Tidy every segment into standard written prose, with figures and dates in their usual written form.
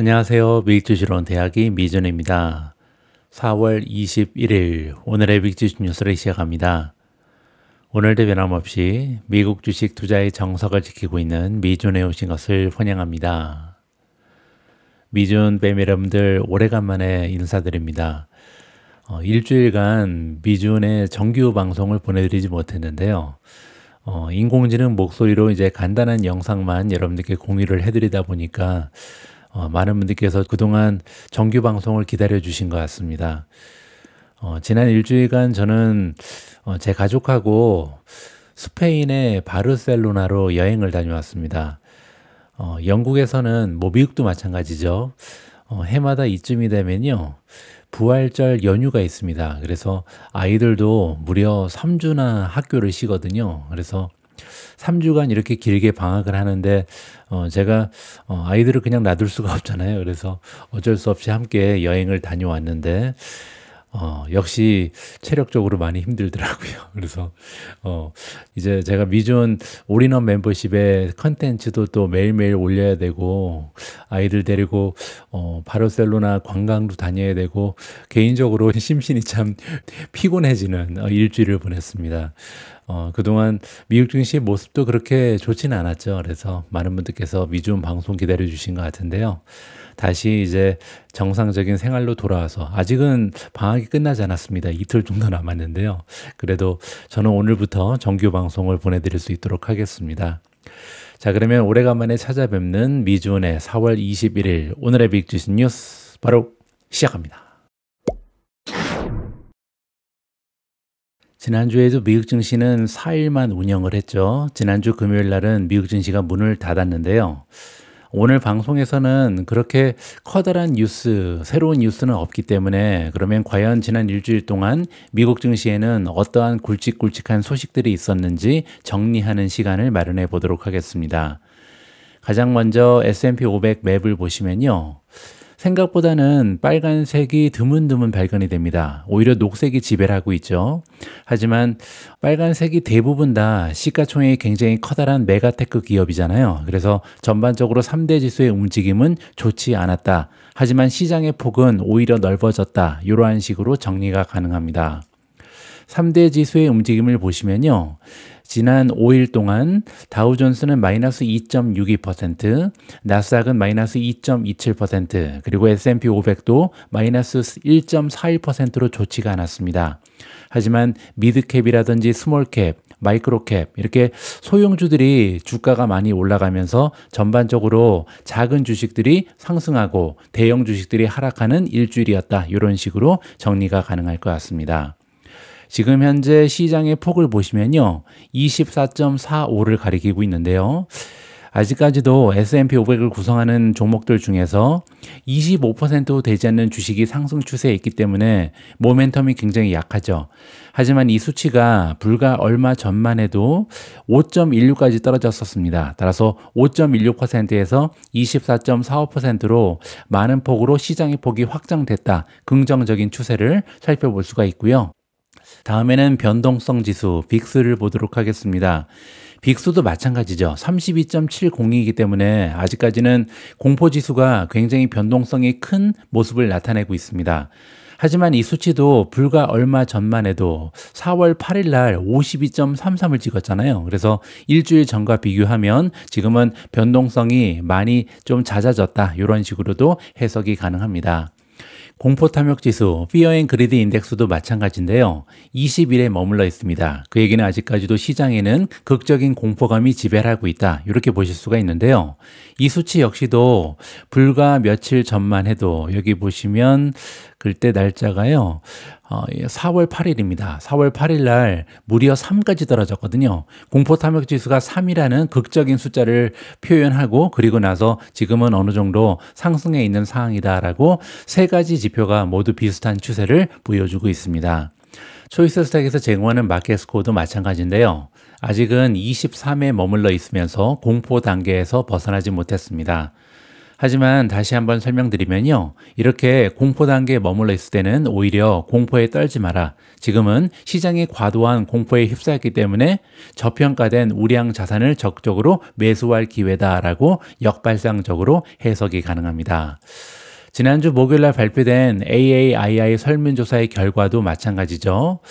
안녕하세요. 미국주식론 대학이 미전입니다. 4월 21일 오늘의 미국주식 뉴스를 시작합니다. 오늘도 변함없이 미국 주식 투자의 정석을 지키고 있는 미존에 오신 것을 환영합니다. 미존 뱀 여러분들 오래간만에 인사드립니다. 일주일간 미존의 정규 방송을 보내드리지 못했는데요. 인공지능 목소리로 이제 간단한 영상만 여러분들께 공유를 해드리다 보니까 많은 분들께서 그동안 정규 방송을 기다려 주신 것 같습니다. 지난 일주일간 저는 제 가족하고 스페인의 바르셀로나로 여행을 다녀왔습니다. 영국에서는 미국도 마찬가지죠. 해마다 이쯤이 되면요. 부활절 연휴가 있습니다. 그래서 아이들도 무려 3주나 학교를 쉬거든요. 그래서 3주간 이렇게 길게 방학을 하는데 제가 아이들을 그냥 놔둘 수가 없잖아요. 그래서 어쩔 수 없이 함께 여행을 다녀왔는데 역시 체력적으로 많이 힘들더라고요. 그래서 이제 제가 미존 올인원 멤버십의 컨텐츠도 또 매일매일 올려야 되고 아이들 데리고 바르셀로나 관광도 다녀야 되고 개인적으로 심신이 참 피곤해지는 일주일을 보냈습니다. 그동안 미국 증시의 모습도 그렇게 좋지는 않았죠. 그래서 많은 분들께서 미존 방송 기다려 주신 것 같은데요. 다시 이제 정상적인 생활로 돌아와서 아직은 방학이 끝나지 않았습니다. 이틀 정도 남았는데요. 그래도 저는 오늘부터 정규 방송을 보내드릴 수 있도록 하겠습니다. 자, 그러면 오래간만에 찾아뵙는 미존의 4월 21일 오늘의 빅주식 뉴스 바로 시작합니다. 지난주에도 미국 증시는 4일만 운영을 했죠. 지난주 금요일 날은 미국 증시가 문을 닫았는데요. 오늘 방송에서는 그렇게 커다란 뉴스, 새로운 뉴스는 없기 때문에 그러면 과연 지난 일주일 동안 미국 증시에는 어떠한 굵직굵직한 소식들이 있었는지 정리하는 시간을 마련해 보도록 하겠습니다. 가장 먼저 S&P 500 맵을 보시면요. 생각보다는 빨간색이 드문드문 발견이 됩니다. 오히려 녹색이 지배를 하고 있죠. 하지만 빨간색이 대부분 다 시가총액이 굉장히 커다란 메가테크 기업이잖아요. 그래서 전반적으로 3대 지수의 움직임은 좋지 않았다. 하지만 시장의 폭은 오히려 넓어졌다. 이러한 식으로 정리가 가능합니다. 3대 지수의 움직임을 보시면요. 지난 5일 동안 다우존스는 마이너스 2.62%, 나스닥은 마이너스 2.27%, 그리고 S&P 500도 마이너스 1.41%로 좋지가 않았습니다. 하지만 미드캡이라든지 스몰캡, 마이크로캡 이렇게 소형주들이 주가가 많이 올라가면서 전반적으로 작은 주식들이 상승하고 대형 주식들이 하락하는 일주일이었다. 이런 식으로 정리가 가능할 것 같습니다. 지금 현재 시장의 폭을 보시면요. 24.45를 가리키고 있는데요. 아직까지도 S&P 500을 구성하는 종목들 중에서 25%도 되지 않는 주식이 상승 추세에 있기 때문에 모멘텀이 굉장히 약하죠. 하지만 이 수치가 불과 얼마 전만 해도 5.16까지 떨어졌었습니다. 따라서 5.16%에서 24.45%로 많은 폭으로 시장의 폭이 확장됐다. 긍정적인 추세를 살펴볼 수가 있고요. 다음에는 변동성 지수 빅스를 보도록 하겠습니다. 빅스도 마찬가지죠. 32.70이기 때문에 아직까지는 공포지수가 굉장히 변동성이 큰 모습을 나타내고 있습니다. 하지만 이 수치도 불과 얼마 전만 해도 4월 8일 날 52.33을 찍었잖아요. 그래서 일주일 전과 비교하면 지금은 변동성이 많이 좀 잦아졌다. 이런 식으로도 해석이 가능합니다. 공포탐욕지수, Fear and Greed 인덱스도 마찬가지인데요. 20일에 머물러 있습니다. 그 얘기는 아직까지도 시장에는 극적인 공포감이 지배를 하고 있다. 이렇게 보실 수가 있는데요. 이 수치 역시도 불과 며칠 전만 해도 여기 보시면 그때 날짜가요. 4월 8일입니다. 4월 8일 날 무려 3까지 떨어졌거든요. 공포탐욕지수가 3이라는 극적인 숫자를 표현하고 그리고 나서 지금은 어느 정도 상승해 있는 상황이다라고 세 가지 지표가 모두 비슷한 추세를 보여주고 있습니다. 초이스 스택에서 제공하는 마켓 스코어도 마찬가지인데요. 아직은 23에 머물러 있으면서 공포 단계에서 벗어나지 못했습니다. 하지만 다시 한번 설명드리면요. 이렇게 공포 단계에 머물러 있을 때는 오히려 공포에 떨지 마라. 지금은 시장이 과도한 공포에 휩싸였기 때문에 저평가된 우량 자산을 적극적으로 매수할 기회다라고 역발상적으로 해석이 가능합니다. 지난주 목요일날 발표된 AAII 설문조사의 결과도 마찬가지죠.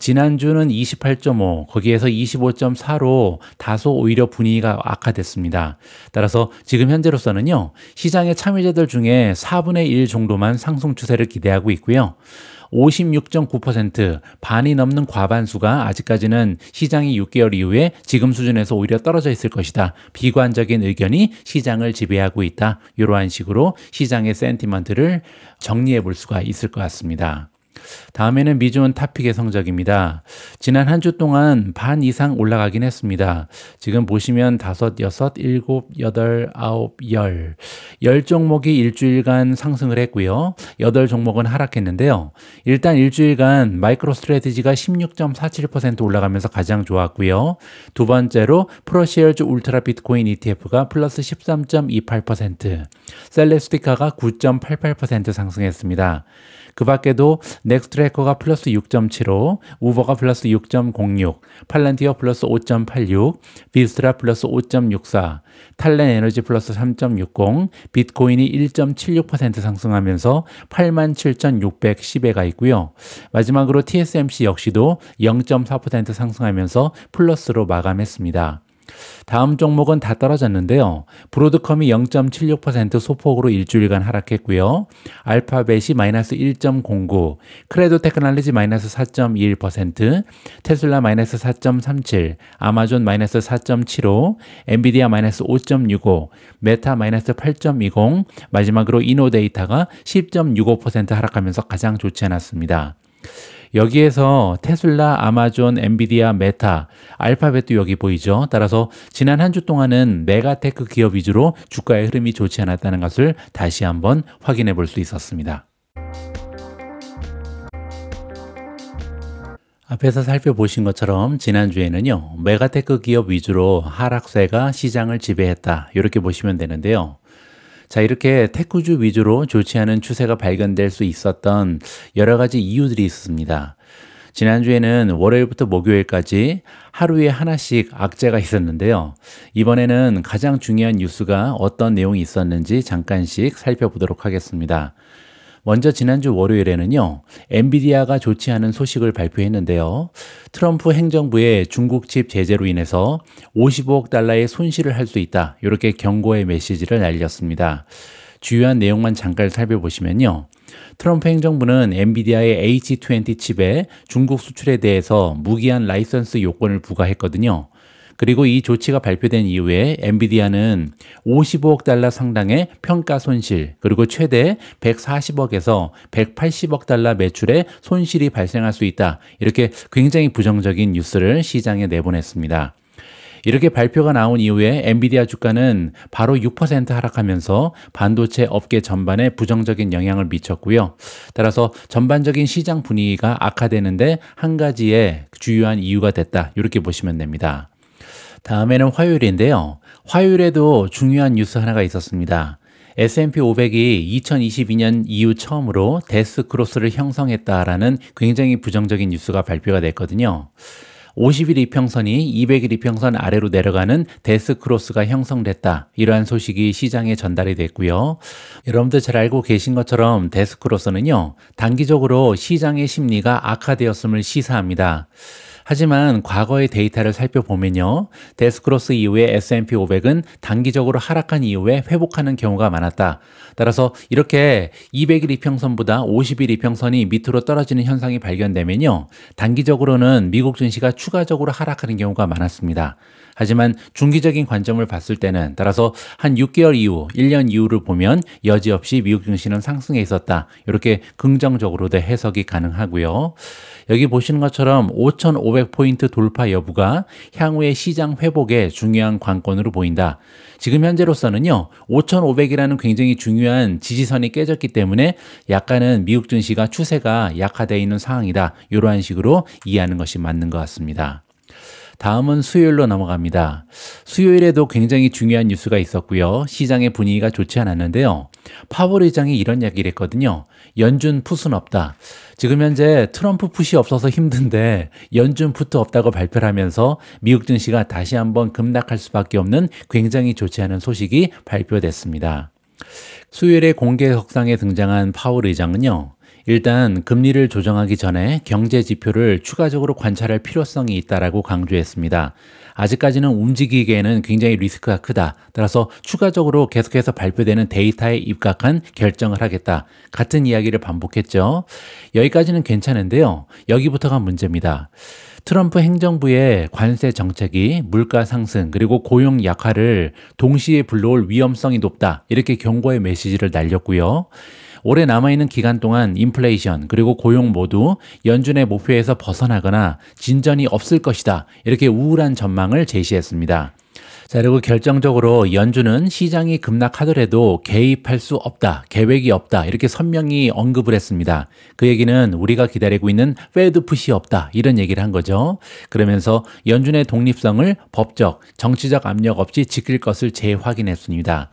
지난주는 28.5, 거기에서 25.4로 다소 오히려 분위기가 악화됐습니다. 따라서 지금 현재로서는요, 시장의 참여자들 중에 4분의 1 정도만 상승 추세를 기대하고 있고요. 56.9%, 반이 넘는 과반수가 아직까지는 시장이 6개월 이후에 지금 수준에서 오히려 떨어져 있을 것이다. 비관적인 의견이 시장을 지배하고 있다. 이러한 식으로 시장의 센티먼트를 정리해 볼 수가 있을 것 같습니다. 다음에는 미주원 탑픽의 성적입니다. 지난 한 주 동안 반 이상 올라가긴 했습니다. 지금 보시면 5, 6, 7, 8, 9, 10 종목이 일주일간 상승을 했고요. 8종목은 하락했는데요. 일단 일주일간 마이크로 스트래티지가 16.47% 올라가면서 가장 좋았고요. 두 번째로 프로시얼즈 울트라 비트코인 ETF가 플러스 13.28%, 셀레스티카가 9.88% 상승했습니다. 그 밖에도 넥스트트래커가 플러스 6.75, 우버가 플러스 6.06, 팔란티어 플러스 5.86, 비스트라 플러스 5.64, 탈렌 에너지 플러스 3.60, 비트코인이 1.76% 상승하면서 87,610에 있고요. 마지막으로 TSMC 역시도 0.4% 상승하면서 플러스로 마감했습니다. 다음 종목은 다 떨어졌는데요. 브로드컴이 0.76% 소폭으로 일주일간 하락했고요. 알파벳이 마이너스 1.09, 크레도 테크놀로지 마이너스 4.21%, 테슬라 마이너스 4.37, 아마존 마이너스 4.75, 엔비디아 마이너스 5.65, 메타 마이너스 8.20, 마지막으로 이노데이터가 10.65% 하락하면서 가장 좋지 않았습니다. 여기에서 테슬라, 아마존, 엔비디아, 메타, 알파벳도 여기 보이죠. 따라서 지난 한 주 동안은 메가테크 기업 위주로 주가의 흐름이 좋지 않았다는 것을 다시 한번 확인해 볼 수 있었습니다. 앞에서 살펴보신 것처럼 지난주에는요, 메가테크 기업 위주로 하락세가 시장을 지배했다. 이렇게 보시면 되는데요. 자, 이렇게 테크주 위주로 좋지 않은 추세가 발견될 수 있었던 여러 가지 이유들이 있습니다. 지난주에는 월요일부터 목요일까지 하루에 하나씩 악재가 있었는데요. 이번에는 가장 중요한 뉴스가 어떤 내용이 있었는지 잠깐씩 살펴보도록 하겠습니다. 먼저 지난주 월요일에는요, 엔비디아가 좋지 않은 소식을 발표했는데요. 트럼프 행정부의 중국 칩 제재로 인해서 55억 달러의 손실을 할 수 있다. 이렇게 경고의 메시지를 날렸습니다. 주요한 내용만 잠깐 살펴보시면요. 트럼프 행정부는 엔비디아의 H20 칩의 중국 수출에 대해서 무기한 라이선스 요건을 부과했거든요. 그리고 이 조치가 발표된 이후에 엔비디아는 55억 달러 상당의 평가 손실, 그리고 최대 140억에서 180억 달러 매출에 손실이 발생할 수 있다. 이렇게 굉장히 부정적인 뉴스를 시장에 내보냈습니다. 이렇게 발표가 나온 이후에 엔비디아 주가는 바로 6% 하락하면서 반도체 업계 전반에 부정적인 영향을 미쳤고요. 따라서 전반적인 시장 분위기가 악화되는데 한 가지의 주요한 이유가 됐다. 이렇게 보시면 됩니다. 다음에는 화요일인데요. 화요일에도 중요한 뉴스 하나가 있었습니다. S&P 500이 2022년 이후 처음으로 데스크로스를 형성했다라는 굉장히 부정적인 뉴스가 발표가 됐거든요. 50일 이평선이 200일 이평선 아래로 내려가는 데스크로스가 형성됐다. 이러한 소식이 시장에 전달이 됐고요. 여러분들 잘 알고 계신 것처럼 데스크로스는요, 단기적으로 시장의 심리가 악화되었음을 시사합니다. 하지만 과거의 데이터를 살펴보면요, 데스크로스 이후에 S&P 500은 단기적으로 하락한 이후에 회복하는 경우가 많았다. 따라서 이렇게 200일 이평선보다 50일 이평선이 밑으로 떨어지는 현상이 발견되면요, 단기적으로는 미국 증시가 추가적으로 하락하는 경우가 많았습니다. 하지만 중기적인 관점을 봤을 때는, 따라서 한 6개월 이후, 1년 이후를 보면 여지없이 미국 증시는 상승해 있었다. 이렇게 긍정적으로도 해석이 가능하고요. 여기 보시는 것처럼 5,500포인트 돌파 여부가 향후의 시장 회복에 중요한 관건으로 보인다. 지금 현재로서는요, 5,500이라는 굉장히 중요한 지지선이 깨졌기 때문에 약간은 미국 증시가 추세가 약화되어 있는 상황이다. 이러한 식으로 이해하는 것이 맞는 것 같습니다. 다음은 수요일로 넘어갑니다. 수요일에도 굉장히 중요한 뉴스가 있었고요. 시장의 분위기가 좋지 않았는데요. 파월 의장이 이런 이야기를 했거든요. 연준 풋은 없다. 지금 현재 트럼프 풋이 없어서 힘든데 연준 풋도 없다고 발표를 하면서 미국 증시가 다시 한번 급락할 수밖에 없는 굉장히 좋지 않은 소식이 발표됐습니다. 수요일에 공개석상에 등장한 파월 의장은요. 일단 금리를 조정하기 전에 경제 지표를 추가적으로 관찰할 필요성이 있다라고 강조했습니다. 아직까지는 움직이기에는 굉장히 리스크가 크다. 따라서 추가적으로 계속해서 발표되는 데이터에 입각한 결정을 하겠다. 같은 이야기를 반복했죠. 여기까지는 괜찮은데요. 여기부터가 문제입니다. 트럼프 행정부의 관세 정책이 물가 상승 그리고 고용 약화를 동시에 불러올 위험성이 높다. 이렇게 경고의 메시지를 날렸고요. 올해 남아있는 기간 동안 인플레이션 그리고 고용 모두 연준의 목표에서 벗어나거나 진전이 없을 것이다. 이렇게 우울한 전망을 제시했습니다. 자, 그리고 결정적으로 연준은 시장이 급락하더라도 개입할 수 없다, 계획이 없다 이렇게 선명히 언급을 했습니다. 그 얘기는 우리가 기다리고 있는 페드 풋이 없다 이런 얘기를 한 거죠. 그러면서 연준의 독립성을 법적, 정치적 압력 없이 지킬 것을 재확인했습니다.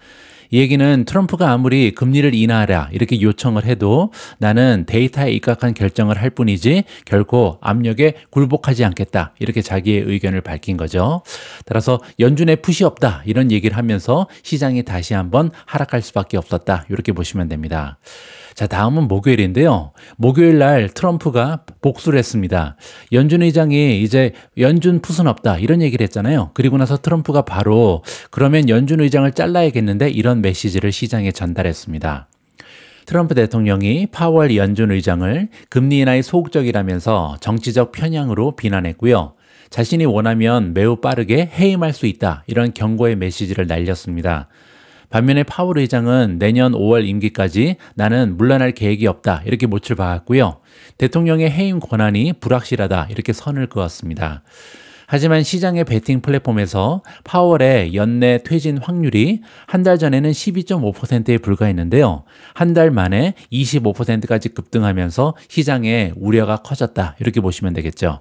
이 얘기는 트럼프가 아무리 금리를 인하하라 이렇게 요청을 해도 나는 데이터에 입각한 결정을 할 뿐이지 결코 압력에 굴복하지 않겠다 이렇게 자기의 의견을 밝힌 거죠. 따라서 연준의 풋이 없다 이런 얘기를 하면서 시장이 다시 한번 하락할 수밖에 없었다 이렇게 보시면 됩니다. 자, 다음은 목요일인데요. 목요일 날 트럼프가 복수를 했습니다. 연준 의장이 이제 연준 풋은 없다 이런 얘기를 했잖아요. 그리고 나서 트럼프가 바로 그러면 연준 의장을 잘라야겠는데 이런 메시지를 시장에 전달했습니다. 트럼프 대통령이 파월 연준 의장을 금리 인하에 소극적이라면서 정치적 편향으로 비난했고요. 자신이 원하면 매우 빠르게 해임할 수 있다 이런 경고의 메시지를 날렸습니다. 반면에 파월 의장은 내년 5월 임기까지 나는 물러날 계획이 없다 이렇게 못을 박았고요. 대통령의 해임 권한이 불확실하다 이렇게 선을 그었습니다. 하지만 시장의 베팅 플랫폼에서 파월의 연내 퇴진 확률이 한 달 전에는 12.5%에 불과했는데요. 한 달 만에 25%까지 급등하면서 시장의 우려가 커졌다 이렇게 보시면 되겠죠.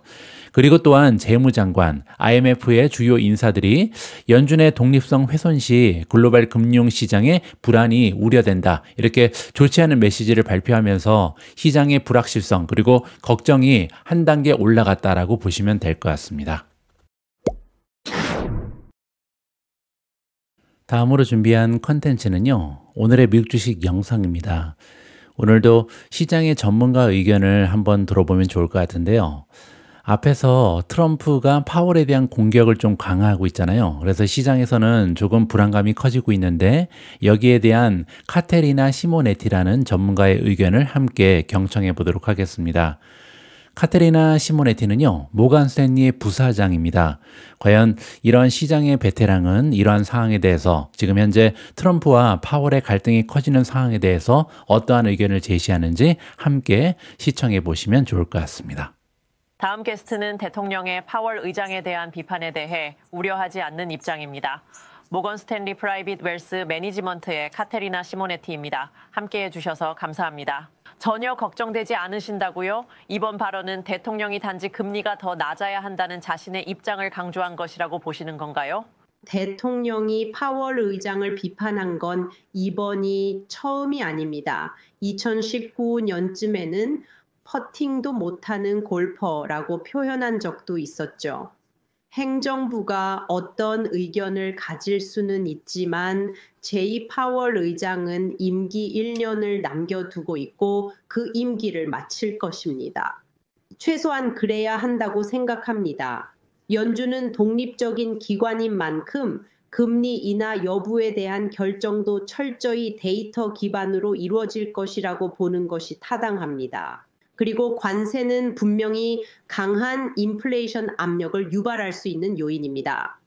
그리고 또한 재무장관, IMF의 주요 인사들이 연준의 독립성 훼손 시 글로벌 금융시장의 불안이 우려된다. 이렇게 좋지 않은 메시지를 발표하면서 시장의 불확실성 그리고 걱정이 한 단계 올라갔다라고 보시면 될 것 같습니다. 다음으로 준비한 컨텐츠는요. 오늘의 미국 주식 영상입니다. 오늘도 시장의 전문가 의견을 한번 들어보면 좋을 것 같은데요. 앞에서 트럼프가 파월에 대한 공격을 좀 강화하고 있잖아요. 그래서 시장에서는 조금 불안감이 커지고 있는데 여기에 대한 카테리나 시모네티라는 전문가의 의견을 함께 경청해 보도록 하겠습니다. 카테리나 시모네티는요, 모간 스탠리의 부사장입니다. 과연 이런 시장의 베테랑은 이러한 상황에 대해서 지금 현재 트럼프와 파월의 갈등이 커지는 상황에 대해서 어떠한 의견을 제시하는지 함께 시청해 보시면 좋을 것 같습니다. 다음 게스트는 대통령의 파월 의장에 대한 비판에 대해 우려하지 않는 입장입니다. 모건 스탠리 프라이빗 웰스 매니지먼트의 카테리나 시모네티입니다. 함께해 주셔서 감사합니다. 전혀 걱정되지 않으신다고요? 이번 발언은 대통령이 단지 금리가 더 낮아야 한다는 자신의 입장을 강조한 것이라고 보시는 건가요? 대통령이 파월 의장을 비판한 건 이번이 처음이 아닙니다. 2019년쯤에는 퍼팅도 못하는 골퍼라고 표현한 적도 있었죠. 행정부가 어떤 의견을 가질 수는 있지만 제이 파월 의장은 임기 1년을 남겨두고 있고 그 임기를 마칠 것입니다. 최소한 그래야 한다고 생각합니다. 연준은 독립적인 기관인 만큼 금리 인하 여부에 대한 결정도 철저히 데이터 기반으로 이루어질 것이라고 보는 것이 타당합니다. 그리고 관세는 분명히 강한 인플레이션 압력을 유발할 수 있는 요인입니다.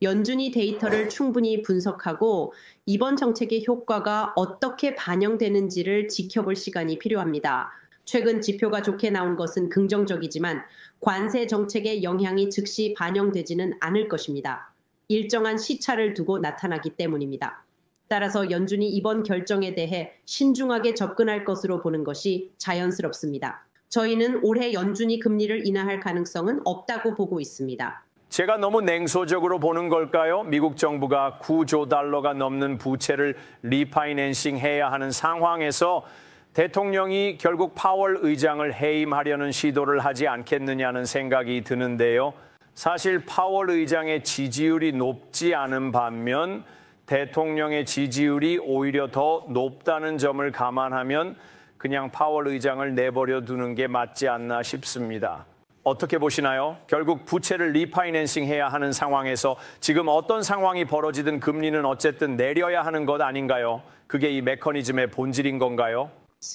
연준이 데이터를 충분히 분석하고 이번 정책의 효과가 어떻게 반영되는지를 지켜볼 시간이 필요합니다. 최근 지표가 좋게 나온 것은 긍정적이지만 관세 정책의 영향이 즉시 반영되지는 않을 것입니다. 일정한 시차를 두고 나타나기 때문입니다. 따라서 연준이 이번 결정에 대해 신중하게 접근할 것으로 보는 것이 자연스럽습니다. 저희는 올해 연준이 금리를 인하할 가능성은 없다고 보고 있습니다. 제가 너무 냉소적으로 보는 걸까요? 미국 정부가 9조 달러가 넘는 부채를 리파이낸싱 해야 하는 상황에서 대통령이 결국 파월 의장을 해임하려는 시도를 하지 않겠느냐는 생각이 드는데요. 사실 파월 의장의 지지율이 높지 않은 반면 대통령의 지지율이 오히려 더 높다는 점을 감안하면 그냥 파월 의장을 내버려 두는 게 맞지 않나 싶습니다. 어떻게 보시나요? 결국 부채를 리파이낸싱 해야 하는 상황에서 지금 어떤 상황이 벌어지든 금리는 어쨌든 내려야 하는 것 아닌가요? 그게 이 메커니즘의 본질인 건가요?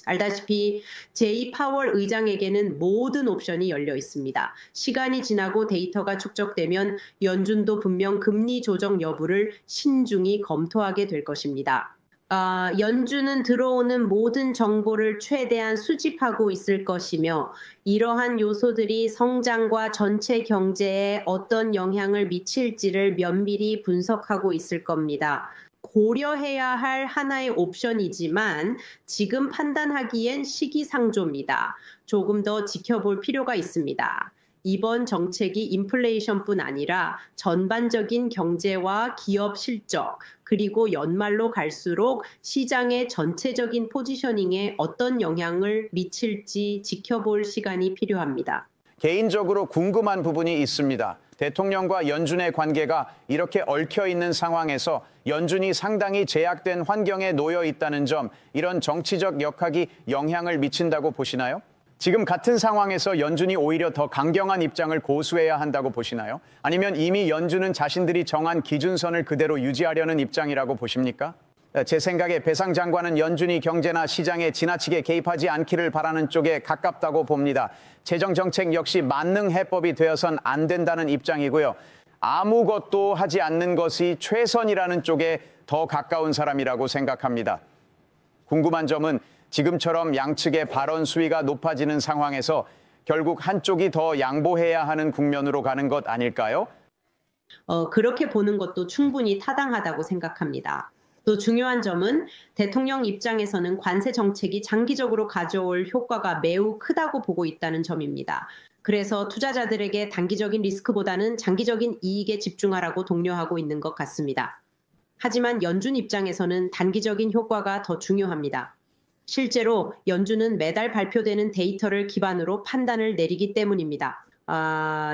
알다시피 제이 파월 의장에게는 모든 옵션이 열려 있습니다. 시간이 지나고 데이터가 축적되면 연준도 분명 금리 조정 여부를 신중히 검토하게 될 것입니다. 연준은 들어오는 모든 정보를 최대한 수집하고 있을 것이며 이러한 요소들이 성장과 전체 경제에 어떤 영향을 미칠지를 면밀히 분석하고 있을 겁니다. 고려해야 할 하나의 옵션이지만 지금 판단하기엔 시기상조입니다. 조금 더 지켜볼 필요가 있습니다. 이번 정책이 인플레이션뿐 아니라 전반적인 경제와 기업 실적, 그리고 연말로 갈수록 시장의 전체적인 포지셔닝에 어떤 영향을 미칠지 지켜볼 시간이 필요합니다. 개인적으로 궁금한 부분이 있습니다. 대통령과 연준의 관계가 이렇게 얽혀 있는 상황에서 연준이 상당히 제약된 환경에 놓여 있다는 점, 이런 정치적 역학이 영향을 미친다고 보시나요? 지금 같은 상황에서 연준이 오히려 더 강경한 입장을 고수해야 한다고 보시나요? 아니면 이미 연준은 자신들이 정한 기준선을 그대로 유지하려는 입장이라고 보십니까? 제 생각에 배상 장관은 연준이 경제나 시장에 지나치게 개입하지 않기를 바라는 쪽에 가깝다고 봅니다. 재정정책 역시 만능 해법이 되어선 안 된다는 입장이고요. 아무것도 하지 않는 것이 최선이라는 쪽에 더 가까운 사람이라고 생각합니다. 궁금한 점은 지금처럼 양측의 발언 수위가 높아지는 상황에서 결국 한쪽이 더 양보해야 하는 국면으로 가는 것 아닐까요? 그렇게 보는 것도 충분히 타당하다고 생각합니다. 또 중요한 점은 대통령 입장에서는 관세 정책이 장기적으로 가져올 효과가 매우 크다고 보고 있다는 점입니다. 그래서 투자자들에게 단기적인 리스크보다는 장기적인 이익에 집중하라고 독려하고 있는 것 같습니다. 하지만 연준 입장에서는 단기적인 효과가 더 중요합니다. 실제로 연준은 매달 발표되는 데이터를 기반으로 판단을 내리기 때문입니다.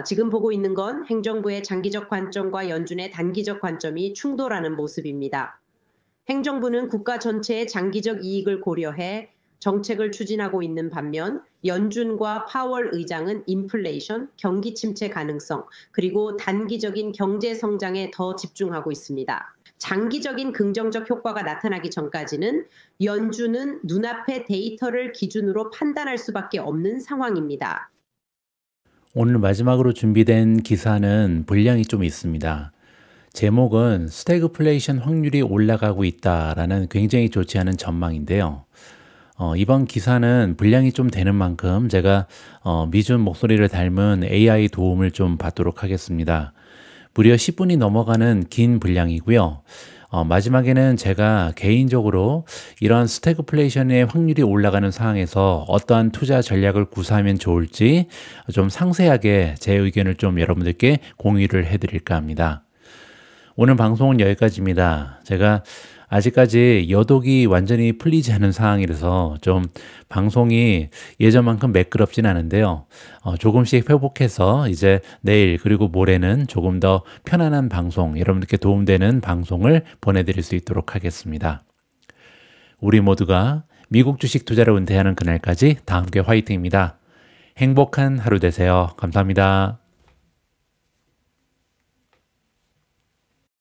지금 보고 있는 건 행정부의 장기적 관점과 연준의 단기적 관점이 충돌하는 모습입니다. 행정부는 국가 전체의 장기적 이익을 고려해 정책을 추진하고 있는 반면 연준과 파월 의장은 인플레이션, 경기 침체 가능성, 그리고 단기적인 경제 성장에 더 집중하고 있습니다. 장기적인 긍정적 효과가 나타나기 전까지는 연준은 눈앞의 데이터를 기준으로 판단할 수밖에 없는 상황입니다. 오늘 마지막으로 준비된 기사는 분량이 좀 있습니다. 제목은 스태그플레이션 확률이 올라가고 있다라는 굉장히 좋지 않은 전망인데요. 이번 기사는 분량이 좀 되는 만큼 제가 미준 목소리를 닮은 AI 도움을 좀 받도록 하겠습니다. 무려 10분이 넘어가는 긴 분량이고요. 마지막에는 제가 개인적으로 이런 스태그플레이션의 확률이 올라가는 상황에서 어떠한 투자 전략을 구사하면 좋을지 좀 상세하게 제 의견을 좀 여러분들께 공유를 해드릴까 합니다. 오늘 방송은 여기까지입니다. 제가 아직까지 여독이 완전히 풀리지 않은 상황이라서 좀 방송이 예전만큼 매끄럽진 않은데요. 조금씩 회복해서 이제 내일 그리고 모레는 조금 더 편안한 방송, 여러분들께 도움되는 방송을 보내드릴 수 있도록 하겠습니다. 우리 모두가 미국 주식 투자를 은퇴하는 그날까지 다 함께 화이팅입니다. 행복한 하루 되세요. 감사합니다.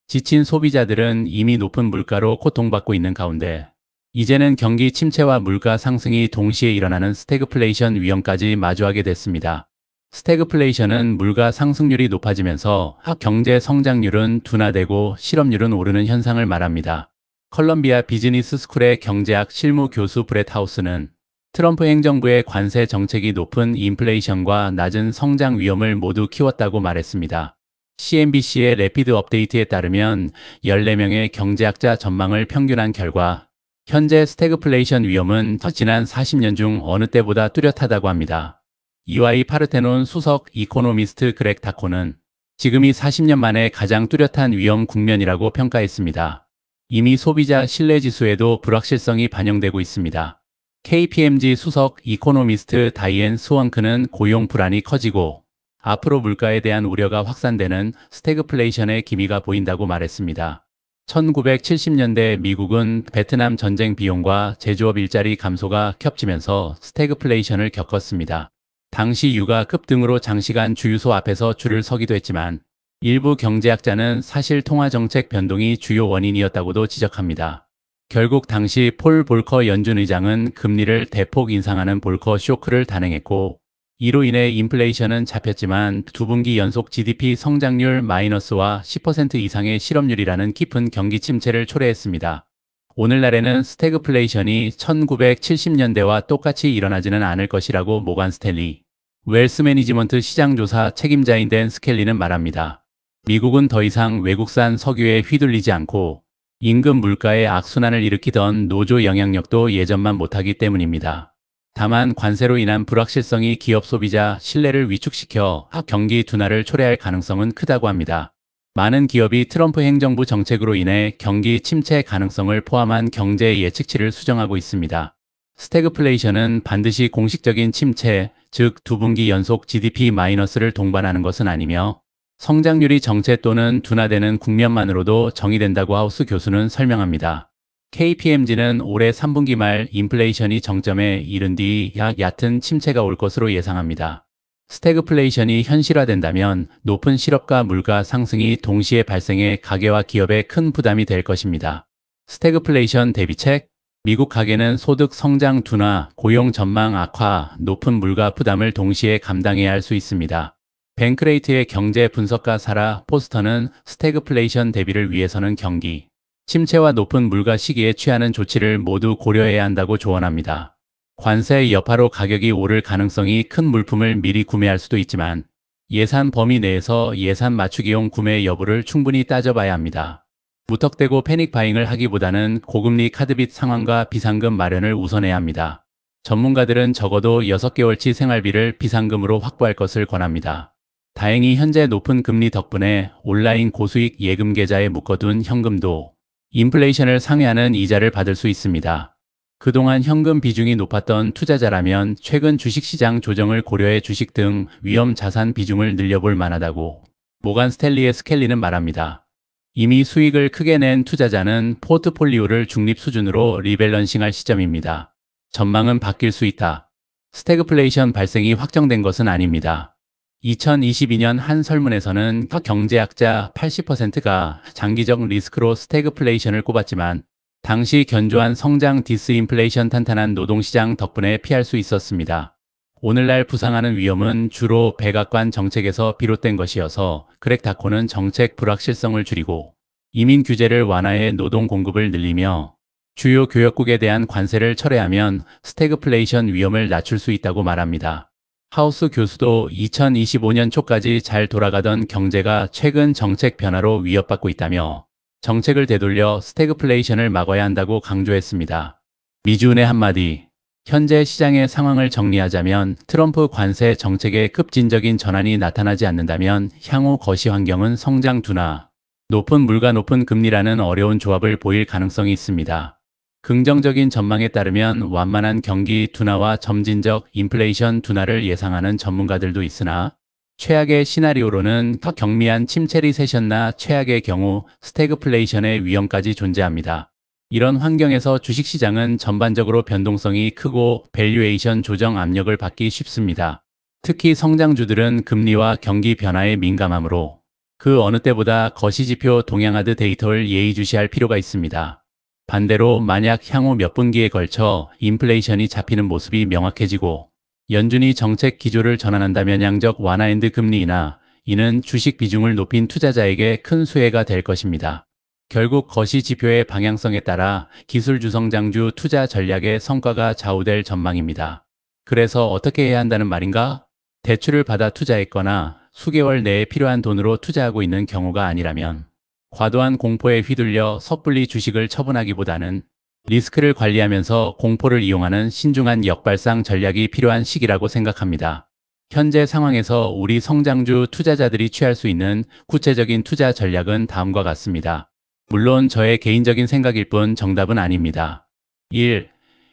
지친 소비자들은 이미 높은 물가로 고통받고 있는 가운데 이제는 경기 침체와 물가 상승이 동시에 일어나는 스태그플레이션 위험까지 마주하게 됐습니다. 스태그플레이션은 물가 상승률이 높아지면서 경제 성장률은 둔화되고 실업률은 오르는 현상을 말합니다. 컬럼비아 비즈니스 스쿨의 경제학 실무 교수 브렛 하우스는 트럼프 행정부의 관세 정책이 높은 인플레이션과 낮은 성장 위험을 모두 키웠다고 말했습니다. CNBC의 래피드 업데이트에 따르면 14명의 경제학자 전망을 평균한 결과 현재 스태그플레이션 위험은 지난 40년 중 어느 때보다 뚜렷하다고 합니다. EY 파르테논 수석 이코노미스트 그렉 타코는 지금이 40년 만에 가장 뚜렷한 위험 국면이라고 평가했습니다. 이미 소비자 신뢰지수에도 불확실성이 반영되고 있습니다. KPMG 수석 이코노미스트 다이앤 스원크는 고용 불안이 커지고 앞으로 물가에 대한 우려가 확산되는 스태그플레이션의 기미가 보인다고 말했습니다. 1970년대 미국은 베트남 전쟁 비용과 제조업 일자리 감소가 겹치면서 스태그플레이션을 겪었습니다. 당시 유가 급등으로 장시간 주유소 앞에서 줄을 서기도 했지만 일부 경제학자는 사실 통화정책 변동이 주요 원인이었다고도 지적합니다. 결국 당시 폴 볼커 연준 의장은 금리를 대폭 인상하는 볼커 쇼크를 단행했고 이로 인해 인플레이션은 잡혔지만 두 분기 연속 GDP 성장률 마이너스와 10% 이상의 실업률이라는 깊은 경기 침체를 초래했습니다. 오늘날에는 스태그플레이션이 1970년대와 똑같이 일어나지는 않을 것이라고 모간 스탠리 웰스 매니지먼트 시장조사 책임자인 댄 스켈리는 말합니다. 미국은 더 이상 외국산 석유에 휘둘리지 않고 임금 물가의 악순환을 일으키던 노조 영향력도 예전만 못하기 때문입니다. 다만 관세로 인한 불확실성이 기업 소비자 신뢰를 위축시켜 경기 둔화를 초래할 가능성은 크다고 합니다. 많은 기업이 트럼프 행정부 정책으로 인해 경기 침체 가능성을 포함한 경제 예측치를 수정하고 있습니다. 스태그플레이션은 반드시 공식적인 침체, 즉 두 분기 연속 GDP 마이너스를 동반하는 것은 아니며 성장률이 정체 또는 둔화되는 국면만으로도 정의된다고 하우스 교수는 설명합니다. KPMG는 올해 3분기 말 인플레이션이 정점에 이른 뒤 얕은 침체가 올 것으로 예상합니다. 스태그플레이션이 현실화된다면 높은 실업과 물가 상승이 동시에 발생해 가계와 기업에 큰 부담이 될 것입니다. 스태그플레이션 대비책, 미국 가계는 소득 성장 둔화, 고용 전망 악화, 높은 물가 부담을 동시에 감당해야 할 수 있습니다. 뱅크레이트의 경제 분석가 사라 포스터는 스태그플레이션 대비를 위해서는 경기 침체와 높은 물가 시기에 취하는 조치를 모두 고려해야 한다고 조언합니다. 관세 여파로 가격이 오를 가능성이 큰 물품을 미리 구매할 수도 있지만 예산 범위 내에서 예산 맞추기용 구매 여부를 충분히 따져봐야 합니다. 무턱대고 패닉 바잉을 하기보다는 고금리 카드빚 상환과 비상금 마련을 우선해야 합니다. 전문가들은 적어도 6개월치 생활비를 비상금으로 확보할 것을 권합니다. 다행히 현재 높은 금리 덕분에 온라인 고수익 예금 계좌에 묶어둔 현금도 인플레이션을 상회하는 이자를 받을 수 있습니다. 그동안 현금 비중이 높았던 투자자라면 최근 주식시장 조정을 고려해 주식 등 위험 자산 비중을 늘려볼 만하다고 모간 스탠리의 스켈리는 말합니다. 이미 수익을 크게 낸 투자자는 포트폴리오를 중립 수준으로 리밸런싱할 시점입니다. 전망은 바뀔 수 있다. 스태그플레이션 발생이 확정된 것은 아닙니다. 2022년 한 설문에서는 경제학자 80%가 장기적 리스크로 스태그플레이션을 꼽았지만 당시 견조한 성장 디스인플레이션 탄탄한 노동시장 덕분에 피할 수 있었습니다. 오늘날 부상하는 위험은 주로 백악관 정책에서 비롯된 것이어서 그렉 타코는 정책 불확실성을 줄이고 이민 규제를 완화해 노동 공급을 늘리며 주요 교역국에 대한 관세를 철회하면 스태그플레이션 위험을 낮출 수 있다고 말합니다. 하우스 교수도 2025년 초까지 잘 돌아가던 경제가 최근 정책 변화로 위협받고 있다며 정책을 되돌려 스태그플레이션을 막아야 한다고 강조했습니다. 미주은의 한마디, 현재 시장의 상황을 정리하자면 트럼프 관세 정책의 급진적인 전환이 나타나지 않는다면 향후 거시 환경은 성장 둔화, 높은 물가 높은 금리라는 어려운 조합을 보일 가능성이 있습니다. 긍정적인 전망에 따르면 완만한 경기 둔화와 점진적 인플레이션 둔화를 예상하는 전문가들도 있으나 최악의 시나리오로는 더 경미한 침체 리세션나 최악의 경우 스태그플레이션의 위험까지 존재합니다. 이런 환경에서 주식시장은 전반적으로 변동성이 크고 밸류에이션 조정 압력을 받기 쉽습니다. 특히 성장주들은 금리와 경기 변화에 민감하므로 그 어느 때보다 거시지표 동향하드 데이터를 예의주시할 필요가 있습니다. 반대로 만약 향후 몇 분기에 걸쳐 인플레이션이 잡히는 모습이 명확해지고 연준이 정책 기조를 전환한다면 양적 완화 엔드 금리이나 이는 주식 비중을 높인 투자자에게 큰 수혜가 될 것입니다. 결국 거시 지표의 방향성에 따라 기술 주성장주 투자 전략의 성과가 좌우될 전망입니다. 그래서 어떻게 해야 한다는 말인가? 대출을 받아 투자했거나 수개월 내에 필요한 돈으로 투자하고 있는 경우가 아니라면 과도한 공포에 휘둘려 섣불리 주식을 처분하기보다는 리스크를 관리하면서 공포를 이용하는 신중한 역발상 전략이 필요한 시기라고 생각합니다. 현재 상황에서 우리 성장주 투자자들이 취할 수 있는 구체적인 투자 전략은 다음과 같습니다. 물론 저의 개인적인 생각일 뿐 정답은 아닙니다. 1.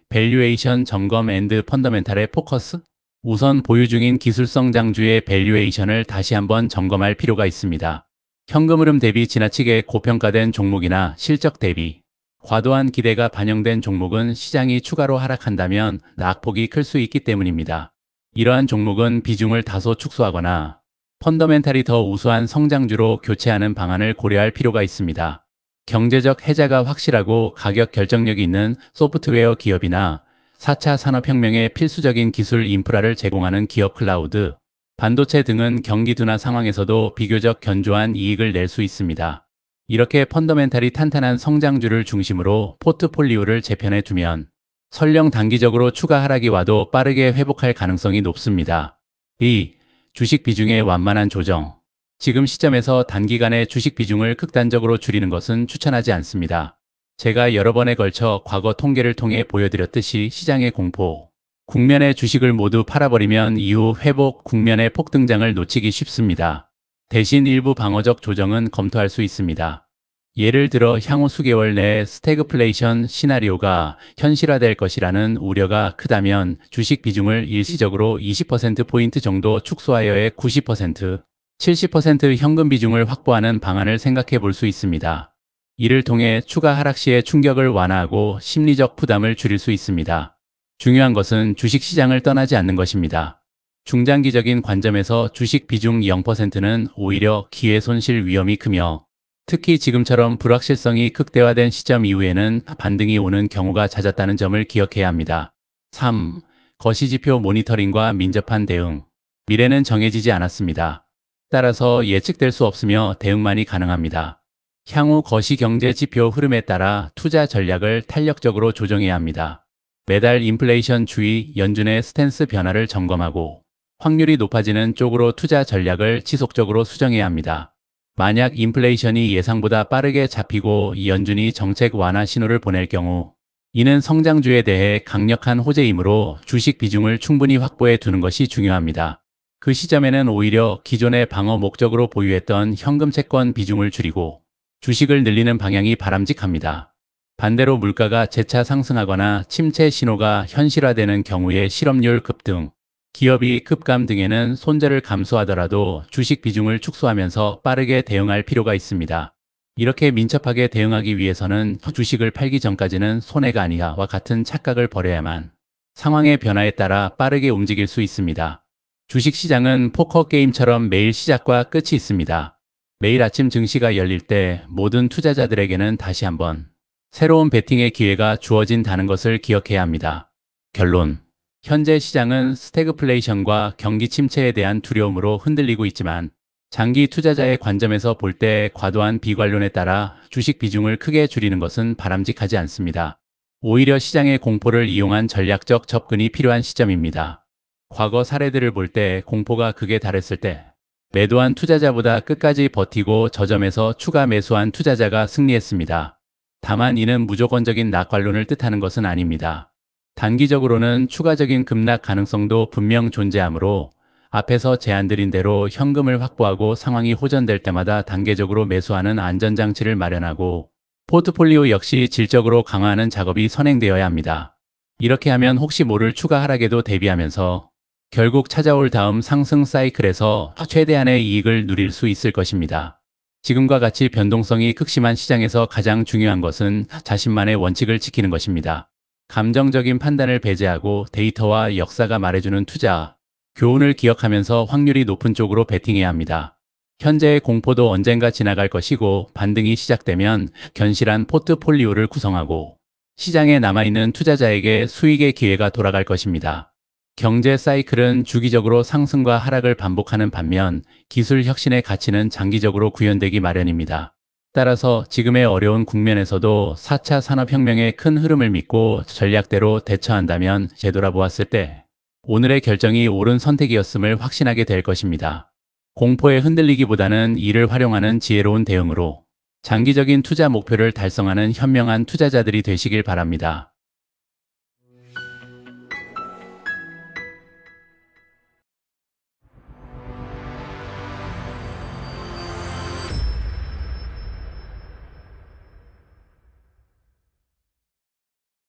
밸류에이션 점검 앤드 펀더멘탈의 포커스. 우선 보유 중인 기술성 장주의 밸류에이션을 다시 한번 점검할 필요가 있습니다. 현금 흐름 대비 지나치게 고평가된 종목이나 실적 대비 과도한 기대가 반영된 종목은 시장이 추가로 하락한다면 낙폭이 클 수 있기 때문입니다. 이러한 종목은 비중을 다소 축소하거나 펀더멘탈이 더 우수한 성장주로 교체하는 방안을 고려할 필요가 있습니다. 경제적 해자가 확실하고 가격 결정력이 있는 소프트웨어 기업이나 4차 산업혁명의 필수적인 기술 인프라를 제공하는 기업 클라우드, 반도체 등은 경기 둔화 상황에서도 비교적 견조한 이익을 낼 수 있습니다. 이렇게 펀더멘탈이 탄탄한 성장주를 중심으로 포트폴리오를 재편해 두면 설령 단기적으로 추가 하락이 와도 빠르게 회복할 가능성이 높습니다. 2. 주식 비중의 완만한 조정. 지금 시점에서 단기간에 주식 비중을 극단적으로 줄이는 것은 추천하지 않습니다. 제가 여러 번에 걸쳐 과거 통계를 통해 보여드렸듯이 시장의 공포, 국면의 주식을 모두 팔아버리면 이후 회복 국면의 폭등장을 놓치기 쉽습니다. 대신 일부 방어적 조정은 검토할 수 있습니다. 예를 들어 향후 수개월 내에 스태그플레이션 시나리오가 현실화될 것이라는 우려가 크다면 주식 비중을 일시적으로 20%포인트 정도 축소하여의 90%, 70% 현금 비중을 확보하는 방안을 생각해 볼 수 있습니다. 이를 통해 추가 하락 시의 충격을 완화하고 심리적 부담을 줄일 수 있습니다. 중요한 것은 주식 시장을 떠나지 않는 것입니다. 중장기적인 관점에서 주식 비중 0%는 오히려 기회 손실 위험이 크며 특히 지금처럼 불확실성이 극대화된 시점 이후에는 반등이 오는 경우가 잦았다는 점을 기억해야 합니다. 3. 거시지표 모니터링과 민첩한 대응. 미래는 정해지지 않았습니다. 따라서 예측될 수 없으며 대응만이 가능합니다. 향후 거시경제지표 흐름에 따라 투자 전략을 탄력적으로 조정해야 합니다. 매달 인플레이션 주의, 연준의 스탠스 변화를 점검하고 확률이 높아지는 쪽으로 투자 전략을 지속적으로 수정해야 합니다. 만약 인플레이션이 예상보다 빠르게 잡히고 연준이 정책 완화 신호를 보낼 경우 이는 성장주에 대해 강력한 호재이므로 주식 비중을 충분히 확보해 두는 것이 중요합니다. 그 시점에는 오히려 기존의 방어 목적으로 보유했던 현금 채권 비중을 줄이고 주식을 늘리는 방향이 바람직합니다. 반대로 물가가 재차 상승하거나 침체 신호가 현실화되는 경우에 실업률 급등, 기업이 급감 등에는 손재를 감수하더라도 주식 비중을 축소하면서 빠르게 대응할 필요가 있습니다. 이렇게 민첩하게 대응하기 위해서는 주식을 팔기 전까지는 손해가 아니야와 같은 착각을 버려야만 상황의 변화에 따라 빠르게 움직일 수 있습니다. 주식시장은 포커 게임처럼 매일 시작과 끝이 있습니다. 매일 아침 증시가 열릴 때 모든 투자자들에게는 다시 한번 새로운 베팅의 기회가 주어진다는 것을 기억해야 합니다. 결론. 현재 시장은 스태그플레이션과 경기 침체에 대한 두려움으로 흔들리고 있지만 장기 투자자의 관점에서 볼 때 과도한 비관론에 따라 주식 비중을 크게 줄이는 것은 바람직하지 않습니다. 오히려 시장의 공포를 이용한 전략적 접근이 필요한 시점입니다. 과거 사례들을 볼 때 공포가 극에 달했을 때 매도한 투자자보다 끝까지 버티고 저점에서 추가 매수한 투자자가 승리했습니다. 다만 이는 무조건적인 낙관론을 뜻하는 것은 아닙니다. 단기적으로는 추가적인 급락 가능성도 분명 존재하므로 앞에서 제안드린 대로 현금을 확보하고 상황이 호전될 때마다 단계적으로 매수하는 안전장치를 마련하고 포트폴리오 역시 질적으로 강화하는 작업이 선행되어야 합니다. 이렇게 하면 혹시 모를 추가 하락에도 대비하면서 결국 찾아올 다음 상승 사이클에서 최대한의 이익을 누릴 수 있을 것입니다. 지금과 같이 변동성이 극심한 시장에서 가장 중요한 것은 자신만의 원칙을 지키는 것입니다. 감정적인 판단을 배제하고 데이터와 역사가 말해주는 투자, 교훈을 기억하면서 확률이 높은 쪽으로 베팅해야 합니다. 현재의 공포도 언젠가 지나갈 것이고 반등이 시작되면 견실한 포트폴리오를 구성하고 시장에 남아있는 투자자에게 수익의 기회가 돌아갈 것입니다. 경제 사이클은 주기적으로 상승과 하락을 반복하는 반면 기술 혁신의 가치는 장기적으로 구현되기 마련입니다. 따라서 지금의 어려운 국면에서도 4차 산업혁명의 큰 흐름을 믿고 전략대로 대처한다면 되돌아보았을 때 오늘의 결정이 옳은 선택이었음을 확신하게 될 것입니다. 공포에 흔들리기보다는 이를 활용하는 지혜로운 대응으로 장기적인 투자 목표를 달성하는 현명한 투자자들이 되시길 바랍니다.